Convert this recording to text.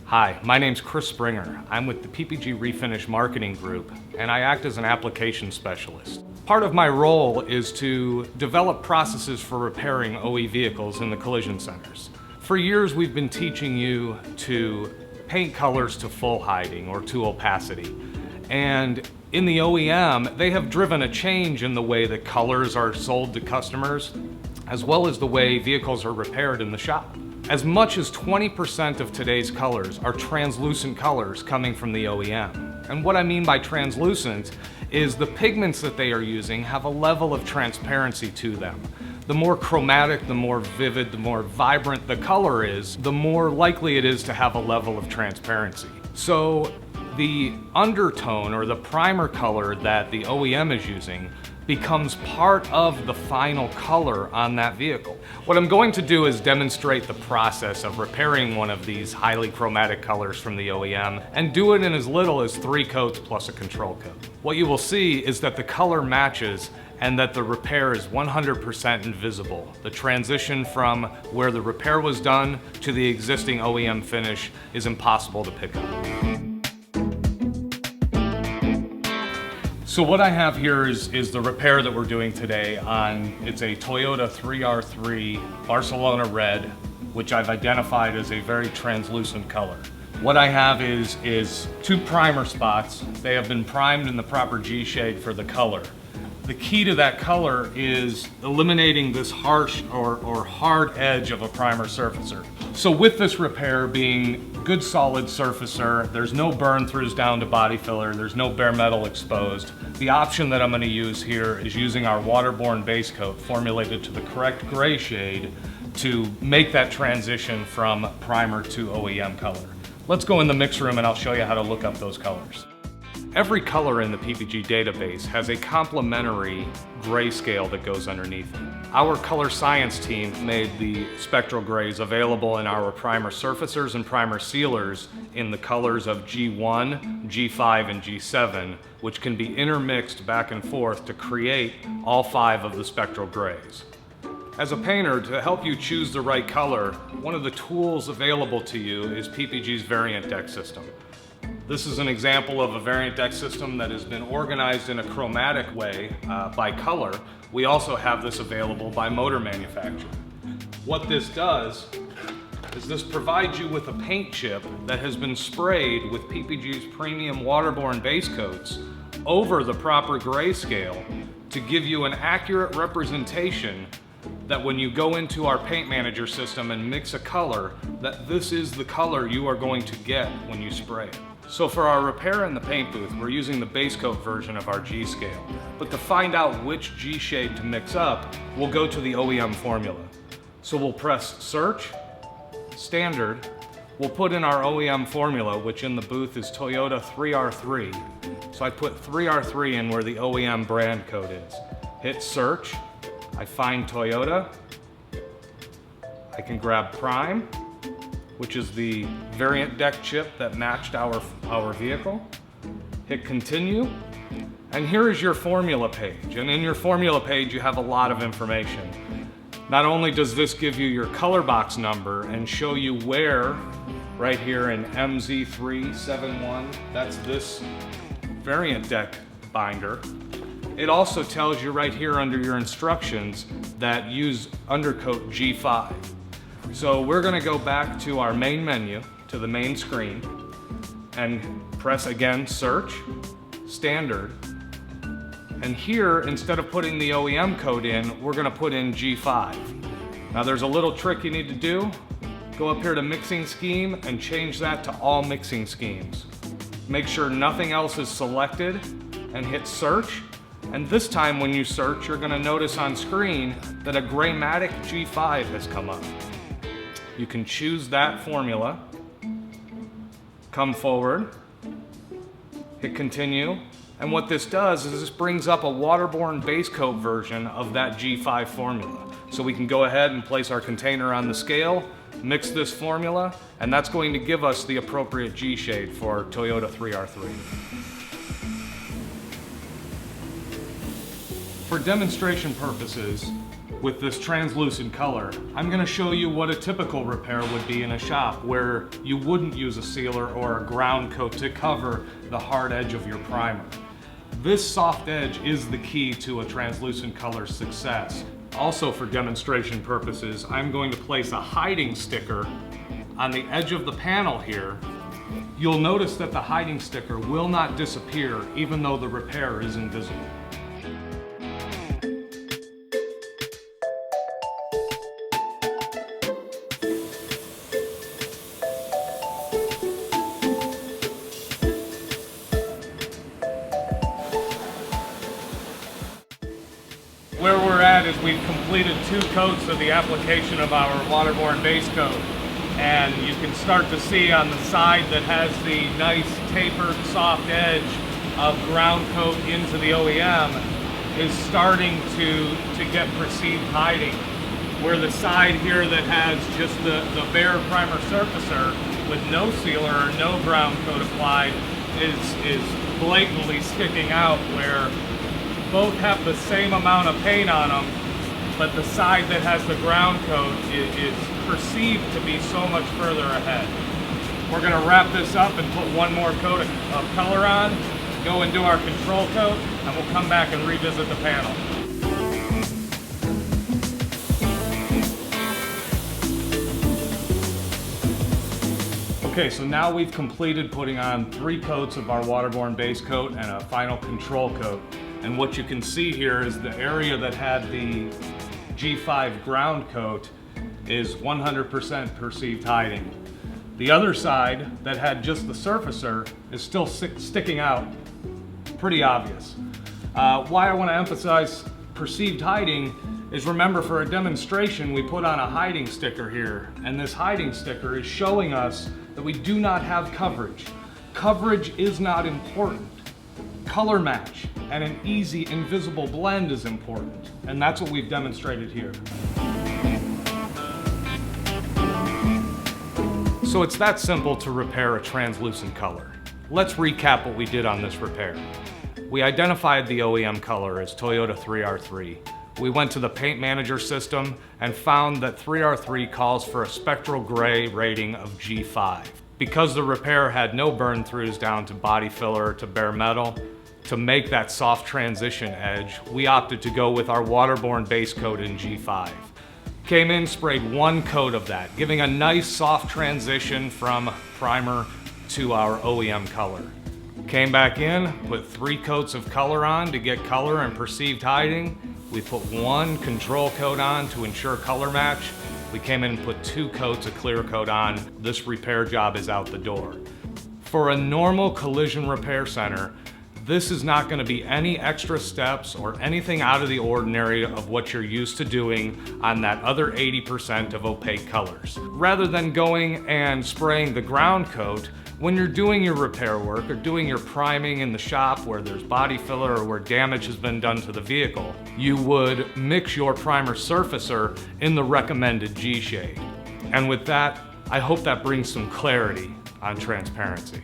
Hi, my name's Chris Springer. I'm with the PPG Refinish Marketing Group, and I act as an application specialist. Part of my role is to develop processes for repairing OE vehicles in the collision centers. For years, we've been teaching you to paint colors to full hiding or to opacity. And in the OEM, they have driven a change in the way that colors are sold to customers, as well as the way vehicles are repaired in the shop. As much as 20% of today's colors are translucent colors coming from the OEM. And what I mean by translucent is the pigments that they are using have a level of transparency to them. The more chromatic, the more vivid, the more vibrant the color is, the more likely it is to have a level of transparency. So the undertone or the primer color that the OEM is using becomes part of the final color on that vehicle. What I'm going to do is demonstrate the process of repairing one of these highly chromatic colors from the OEM and do it in as little as 3 coats plus a control coat. What you will see is that the color matches and that the repair is 100% invisible. The transition from where the repair was done to the existing OEM finish is impossible to pick up. So what I have here is the repair that we're doing today on, it's a Toyota 3R3 Barcelona Red, which I've identified as a very translucent color. What I have is 2 primer spots. They have been primed in the proper G shade for the color. The key to that color is eliminating this harsh or hard edge of a primer surfacer. So with this repair being good solid surfacer, there's no burn throughs down to body filler, there's no bare metal exposed. The option that I'm going to use here is using our waterborne base coat formulated to the correct gray shade to make that transition from primer to OEM color. Let's go in the mix room and I'll show you how to look up those colors. Every color in the PPG database has a complementary grayscale that goes underneath it. Our color science team made the spectral grays available in our primer surfacers and primer sealers in the colors of G1, G5, and G7, which can be intermixed back and forth to create all 5 of the spectral grays. As a painter, to help you choose the right color, one of the tools available to you is PPG's variant deck system. This is an example of a variant deck system that has been organized in a chromatic way by color. We also have this available by motor manufacturer. What this does is this provides you with a paint chip that has been sprayed with PPG's premium waterborne base coats over the proper grayscale to give you an accurate representation that when you go into our paint manager system and mix a color, that this is the color you are going to get when you spray it. So for our repair in the paint booth, we're using the base coat version of our G scale. But to find out which G shade to mix up, we'll go to the OEM formula. So we'll press search, standard, we'll put in our OEM formula, which in the booth is Toyota 3R3. So I put 3R3 in where the OEM brand code is. Hit search, I find Toyota, I can grab Prime, which is the variant deck chip that matched our vehicle. Hit continue, and here is your formula page. And in your formula page, you have a lot of information. Not only does this give you your color box number and show you where, right here in MZ371, that's this variant deck binder. It also tells you right here under your instructions that use undercoat G5. So we're going to go back to our main menu, to the main screen, and press again search, standard, and here instead of putting the OEM code in, we're going to put in G5. Now there's a little trick you need to do. Go up here to mixing scheme and change that to all mixing schemes. Make sure nothing else is selected and hit search. And this time when you search, you're going to notice on screen that a graymatic G5 has come up. You can choose that formula, come forward, hit continue, and what this does is this brings up a waterborne base coat version of that G5 formula. So we can go ahead and place our container on the scale, mix this formula, and that's going to give us the appropriate G shade for Toyota 3R3. For demonstration purposes, with this translucent color. I'm going to show you what a typical repair would be in a shop where you wouldn't use a sealer or a ground coat to cover the hard edge of your primer. This soft edge is the key to a translucent color's success. Also, for demonstration purposes, I'm going to place a hiding sticker on the edge of the panel here. You'll notice that the hiding sticker will not disappear even though the repair is invisible. Where we're at is we've completed 2 coats of the application of our waterborne base coat. And you can start to see on the side that has the nice tapered soft edge of ground coat into the OEM is starting to get perceived hiding. Where the side here that has just the bare primer surfacer with no sealer or no ground coat applied is blatantly sticking out, where both have the same amount of paint on them, but the side that has the ground coat is perceived to be so much further ahead. We're going to wrap this up and put one more coat of color on, go and do our control coat, and we'll come back and revisit the panel. Okay, so now we've completed putting on 3 coats of our waterborne base coat and a final control coat. And what you can see here is the area that had the G5 ground coat is 100% perceived hiding. The other side that had just the surfacer is still sticking out, pretty obvious. Why I want to emphasize perceived hiding is, remember, for a demonstration we put on a hiding sticker here, and this hiding sticker is showing us that we do not have coverage. Coverage is not important. Color match and an easy invisible blend is important, and that's what we've demonstrated here. So it's that simple to repair a translucent color. Let's recap what we did on this repair. We identified the OEM color as Toyota 3R3. We went to the paint manager system and found that 3R3 calls for a spectral gray rating of G5. Because the repair had no burn throughs down to body filler to bare metal, to make that soft transition edge, we opted to go with our waterborne base coat in G5. Came in, sprayed 1 coat of that, giving a nice soft transition from primer to our OEM color. Came back in, put 3 coats of color on to get color and perceived hiding. We put 1 control coat on to ensure color match. We came in and put 2 coats of clear coat on. This repair job is out the door. For a normal collision repair center, this is not going to be any extra steps or anything out of the ordinary of what you're used to doing on that other 80% of opaque colors. Rather than going and spraying the ground coat, when you're doing your repair work or doing your priming in the shop where there's body filler or where damage has been done to the vehicle, you would mix your primer surfacer in the recommended G shade. And with that, I hope that brings some clarity on transparency.